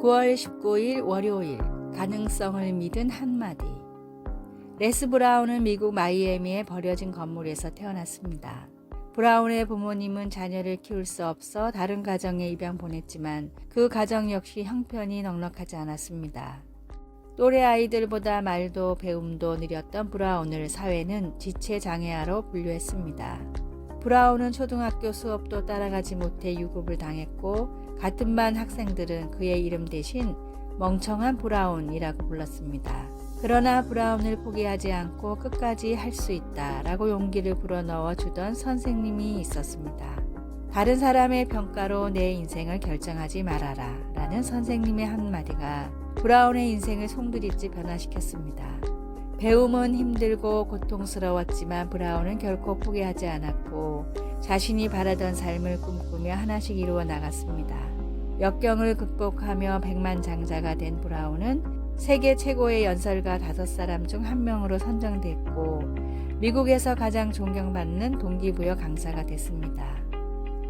9월 19일 월요일 가능성을 믿은 한마디. 레스 브라운은 미국 마이애미의 버려진 건물에서 태어났습니다. 브라운의 부모님은 자녀를 키울 수 없어 다른 가정에 입양 보냈지만 그 가정 역시 형편이 넉넉하지 않았습니다. 또래 아이들보다 말도 배움도 느렸던 브라운을 사회는 지체장애아로 분류했습니다. 브라운은 초등학교 수업도 따라가지 못해 유급을 당했고 같은 반 학생들은 그의 이름 대신 멍청한 브라운이라고 불렀습니다. 그러나 브라운을 포기하지 않고 끝까지 할 수 있다라고 용기를 불어넣어 주던 선생님이 있었습니다. 다른 사람의 평가로 내 인생을 결정하지 말아라 라는 선생님의 한마디가 브라운의 인생을 송두리째 변화시켰습니다. 배움은 힘들고 고통스러웠지만 브라운은 결코 포기하지 않았고 자신이 바라던 삶을 꿈꾸며 하나씩 이루어 나갔습니다. 역경을 극복하며 백만장자가 된 브라운은 세계 최고의 연설가 5사람 중 한 명으로 선정됐고 미국에서 가장 존경받는 동기부여 강사가 됐습니다.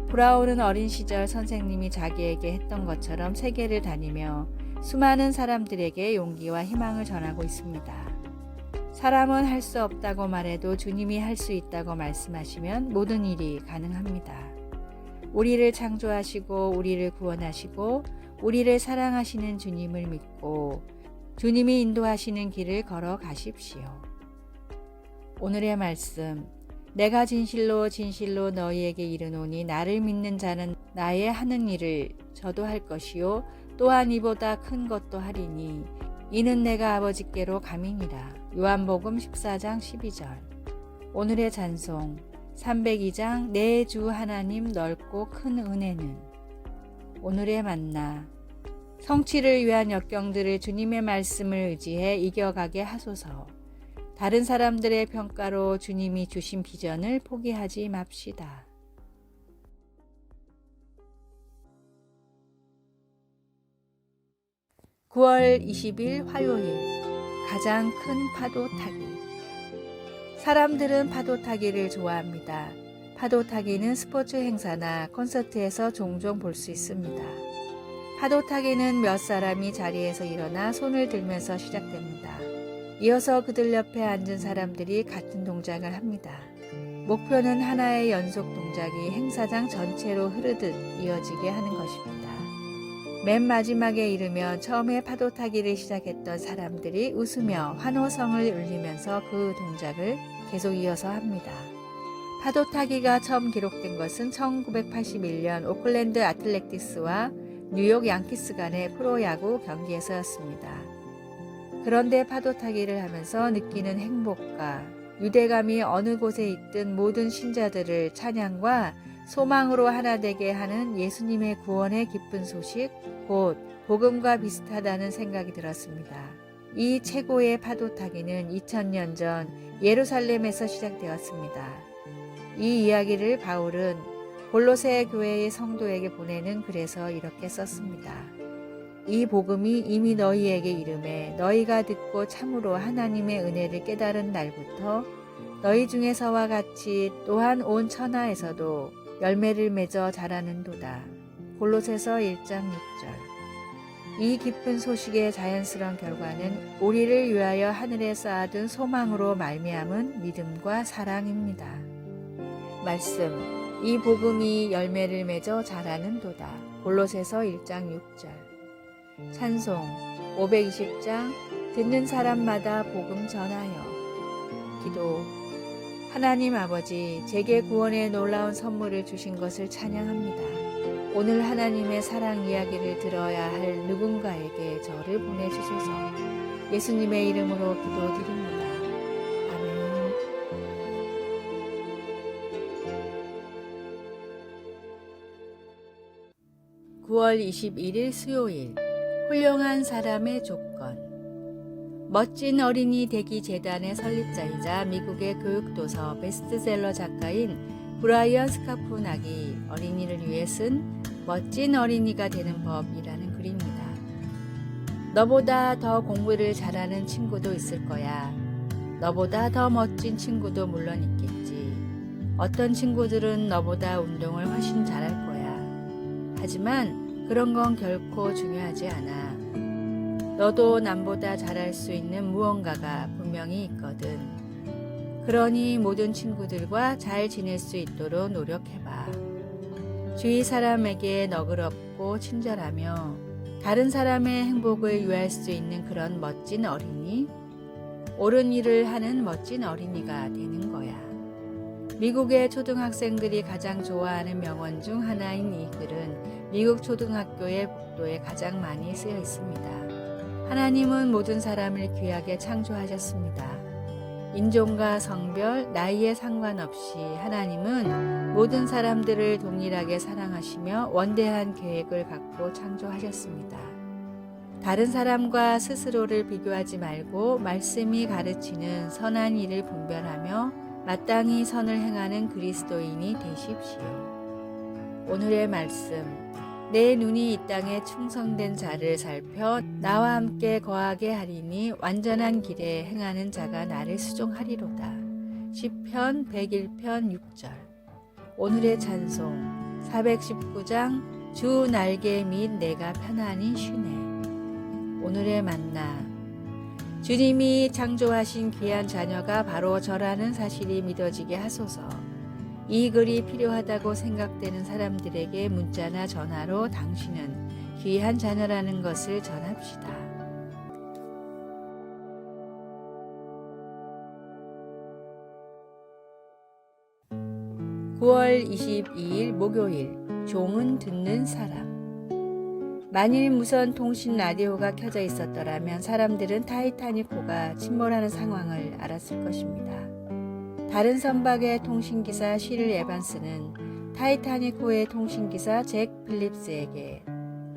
브라운은 어린 시절 선생님이 자기에게 했던 것처럼 세계를 다니며 수많은 사람들에게 용기와 희망을 전하고 있습니다. 사람은 할 수 없다고 말해도 주님이 할 수 있다고 말씀하시면 모든 일이 가능합니다. 우리를 창조하시고 우리를 구원하시고 우리를 사랑하시는 주님을 믿고 주님이 인도하시는 길을 걸어 가십시오. 오늘의 말씀. 내가 진실로 진실로 너희에게 이르노니 나를 믿는 자는 나의 하는 일을 저도 할 것이요 또한 이보다 큰 것도 하리니 이는 내가 아버지께로 감이니라. 요한복음 14장 12절. 오늘의 찬송 302장 내 주 하나님 넓고 큰 은혜는. 오늘의 만나. 성취를 위한 역경들을 주님의 말씀을 의지해 이겨가게 하소서. 다른 사람들의 평가로 주님이 주신 비전을 포기하지 맙시다. (9월 20일) 화요일. 가장 큰 파도 타기. 사람들은 파도 타기를 좋아합니다. 파도 타기는 스포츠 행사나 콘서트에서 종종 볼 수 있습니다. 파도 타기는 몇 사람이 자리에서 일어나 손을 들면서 시작됩니다. 이어서 그들 옆에 앉은 사람들이 같은 동작을 합니다. 목표는 하나의 연속 동작이 행사장 전체로 흐르듯 이어지게 하는 것입니다. 맨 마지막에 이르면 처음에 파도 타기를 시작했던 사람들이 웃으며 환호성을 울리면서 그 동작을 계속 이어서 합니다. 파도 타기가 처음 기록된 것은 1981년 오클랜드 아틀레틱스와 뉴욕 양키스 간의 프로야구 경기에서였습니다. 그런데 파도 타기를 하면서 느끼는 행복과 유대감이 어느 곳에 있든 모든 신자들을 찬양과 소망으로 하나 되게 하는 예수님의 구원의 기쁜 소식, 곧 복음과 비슷하다는 생각이 들었습니다. 이 최고의 파도 타기는 2000년 전 예루살렘에서 시작되었습니다. 이 이야기를 바울은 골로새 교회의 성도에게 보내는 글에서 이렇게 썼습니다. 이 복음이 이미 너희에게 이름에 너희가 듣고 참으로 하나님의 은혜를 깨달은 날부터 너희 중에서와 같이 또한 온 천하에서도 열매를 맺어 자라는도다. 골로새서 1장 6절. 이 기쁜 소식의 자연스러운 결과는 우리를 위하여 하늘에 쌓아둔 소망으로 말미암은 믿음과 사랑입니다. 말씀. 이 복음이 열매를 맺어 자라는도다. 골로새서 1장 6절. 찬송 520장 듣는 사람마다 복음 전하여. 기도. 하나님 아버지, 제게 구원의 놀라운 선물을 주신 것을 찬양합니다. 오늘 하나님의 사랑 이야기를 들어야 할 누군가에게 저를 보내주소서. 예수님의 이름으로 기도드립니다. 아멘. 9월 21일 수요일. 훌륭한 사람의 조건. 멋진 어린이 대기 재단의 설립자이자 미국의 교육도서 베스트셀러 작가인 브라이언 스카프낙이 어린이를 위해 쓴 멋진 어린이가 되는 법이라는 글입니다. 너보다 더 공부를 잘하는 친구도 있을 거야. 너보다 더 멋진 친구도 물론 있겠지. 어떤 친구들은 너보다 운동을 훨씬 잘할 거야. 하지만 그런 건 결코 중요하지 않아. 너도 남보다 잘할 수 있는 무언가가 분명히 있거든. 그러니 모든 친구들과 잘 지낼 수 있도록 노력해봐. 주위 사람에게 너그럽고 친절하며 다른 사람의 행복을 위할 수 있는 그런 멋진 어린이, 옳은 일을 하는 멋진 어린이가 되는 거야. 미국의 초등학생들이 가장 좋아하는 명언 중 하나인 이 글은 미국 초등학교의 복도에 가장 많이 쓰여 있습니다. 하나님은 모든 사람을 귀하게 창조하셨습니다. 인종과 성별, 나이에 상관없이 하나님은 모든 사람들을 동일하게 사랑하시며 원대한 계획을 갖고 창조하셨습니다. 다른 사람과 스스로를 비교하지 말고 말씀이 가르치는 선한 일을 분별하며 마땅히 선을 행하는 그리스도인이 되십시오. 오늘의 말씀. 내 눈이 이 땅에 충성된 자를 살펴 나와 함께 거하게 하리니 완전한 길에 행하는 자가 나를 수종하리로다. 시편 101편 6절. 오늘의 찬송 419장 주 날개 및 내가 편안히 쉬네. 오늘의 만나. 주님이 창조하신 귀한 자녀가 바로 저라는 사실이 믿어지게 하소서. 이 글이 필요하다고 생각되는 사람들에게 문자나 전화로 당신은 귀한 자녀라는 것을 전합시다. (9월 22일) 목요일. 종은 듣는 사람. 만일 무선 통신 라디오가 켜져 있었더라면 사람들은 타이타닉호가 침몰하는 상황을 알았을 것입니다. 다른 선박의 통신기사 실 에반스는 타이타닉호의 통신기사 잭 필립스에게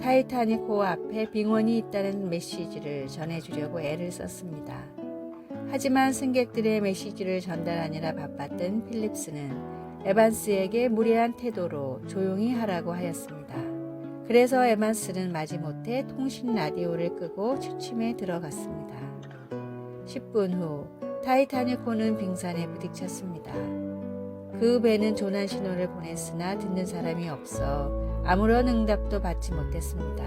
타이타닉호 앞에 빙원이 있다는 메시지를 전해주려고 애를 썼습니다. 하지만 승객들의 메시지를 전달하느라 바빴던 필립스는 에반스에게 무례한 태도로 조용히 하라고 하였습니다. 그래서 에반스는 마지못해 통신 라디오를 끄고 취침에 들어갔습니다. 10분 후 타이타닉호는 빙산에 부딪혔습니다. 그 배는 조난 신호를 보냈으나 듣는 사람이 없어 아무런 응답도 받지 못했습니다.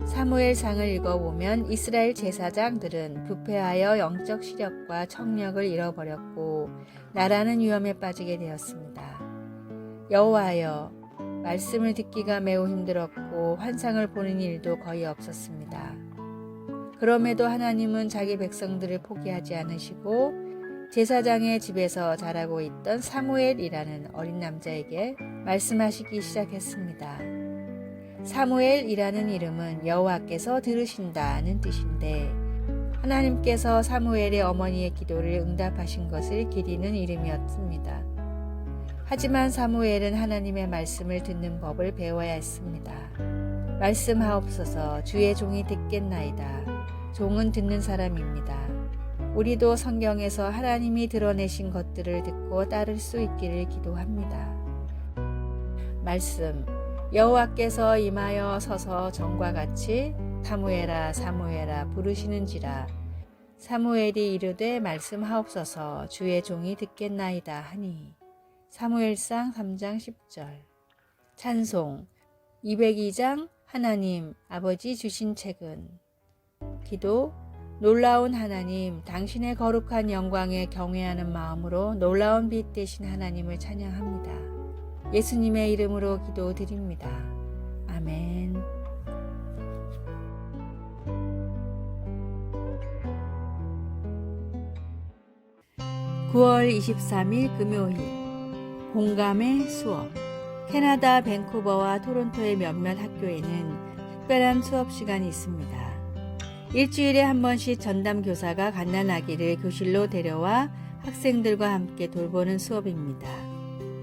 사무엘상을 읽어보면 이스라엘 제사장들은 부패하여 영적 시력과 청력을 잃어버렸고 나라는 위험에 빠지게 되었습니다. 여호와여, 말씀을 듣기가 매우 힘들었고 환상을 보는 일도 거의 없었습니다. 그럼에도 하나님은 자기 백성들을 포기하지 않으시고 제사장의 집에서 자라고 있던 사무엘이라는 어린 남자에게 말씀하시기 시작했습니다. 사무엘이라는 이름은 여호와께서 들으신다는 뜻인데 하나님께서 사무엘의 어머니의 기도를 응답하신 것을 기리는 이름이었습니다. 하지만 사무엘은 하나님의 말씀을 듣는 법을 배워야 했습니다. 말씀하옵소서. 주의 종이 듣겠나이다. 종은 듣는 사람입니다. 우리도 성경에서 하나님이 드러내신 것들을 듣고 따를 수 있기를 기도합니다. 말씀. 여호와께서 임하여 서서 전과 같이 사무엘아 사무엘아 부르시는지라. 사무엘이 이르되 말씀하옵소서. 주의 종이 듣겠나이다 하니. 사무엘상 3장 10절. 찬송 202장 하나님 아버지 주신 책은. 기도. 놀라운 하나님, 당신의 거룩한 영광에 경외하는 마음으로 놀라운 빛 되신 하나님을 찬양합니다. 예수님의 이름으로 기도드립니다. 아멘. (9월 23일) 금요일. 공감의 수업. 캐나다 밴쿠버와 토론토의 몇몇 학교에는 특별한 수업 시간이 있습니다. 일주일에 한 번씩 전담 교사가 갓난아기를 교실로 데려와 학생들과 함께 돌보는 수업입니다.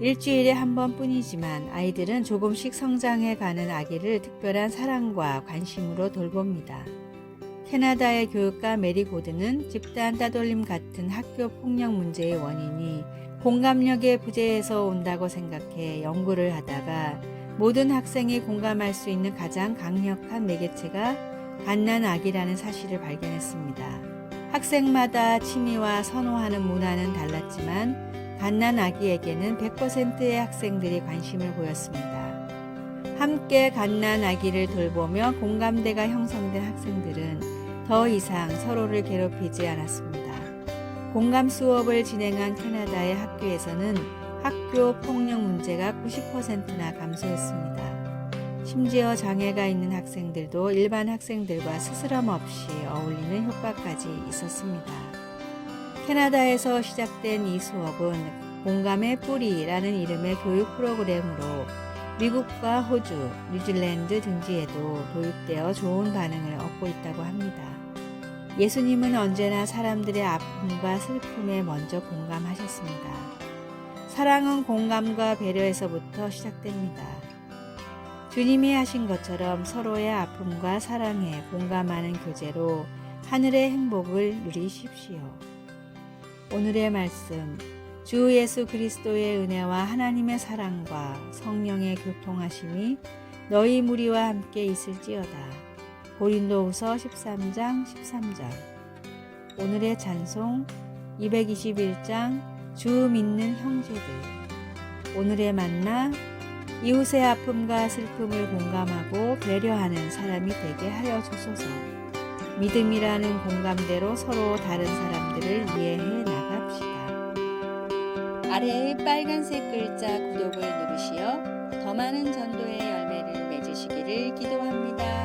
일주일에 한 번뿐이지만 아이들은 조금씩 성장해가는 아기를 특별한 사랑과 관심으로 돌봅니다. 캐나다의 교육가 메리 고드는 집단 따돌림 같은 학교 폭력 문제의 원인이 공감력의 부재에서 온다고 생각해 연구를 하다가 모든 학생이 공감할 수 있는 가장 강력한 매개체가 갓난아기라는 사실을 발견했습니다. 학생마다 취미와 선호하는 문화는 달랐지만 갓난아기에게는 100%의 학생들이 관심을 보였습니다. 함께 갓난아기를 돌보며 공감대가 형성된 학생들은 더 이상 서로를 괴롭히지 않았습니다. 공감 수업을 진행한 캐나다의 학교에서는 학교 폭력 문제가 90%나 감소했습니다. 심지어 장애가 있는 학생들도 일반 학생들과 스스럼 없이 어울리는 효과까지 있었습니다. 캐나다에서 시작된 이 수업은 공감의 뿌리라는 이름의 교육 프로그램으로 미국과 호주, 뉴질랜드 등지에도 도입되어 좋은 반응을 얻고 있다고 합니다. 예수님은 언제나 사람들의 아픔과 슬픔에 먼저 공감하셨습니다. 사랑은 공감과 배려에서부터 시작됩니다. 주님이 하신 것처럼 서로의 아픔과 사랑에 공감하는 교제로 하늘의 행복을 누리십시오. 오늘의 말씀, 주 예수 그리스도의 은혜와 하나님의 사랑과 성령의 교통하심이 너희 무리와 함께 있을지어다. 고린도후서 13장 13절. 오늘의 찬송 221장 주 믿는 형제들. 오늘의 만나 이웃의 아픔과 슬픔을 공감하고 배려하는 사람이 되게 하여 주소서. 믿음이라는 공감대로 서로 다른 사람들을 이해해 나갑시다. 아래의 빨간색 글자 구독을 누르시어 더 많은 전도의 열매를 맺으시기를 기도합니다.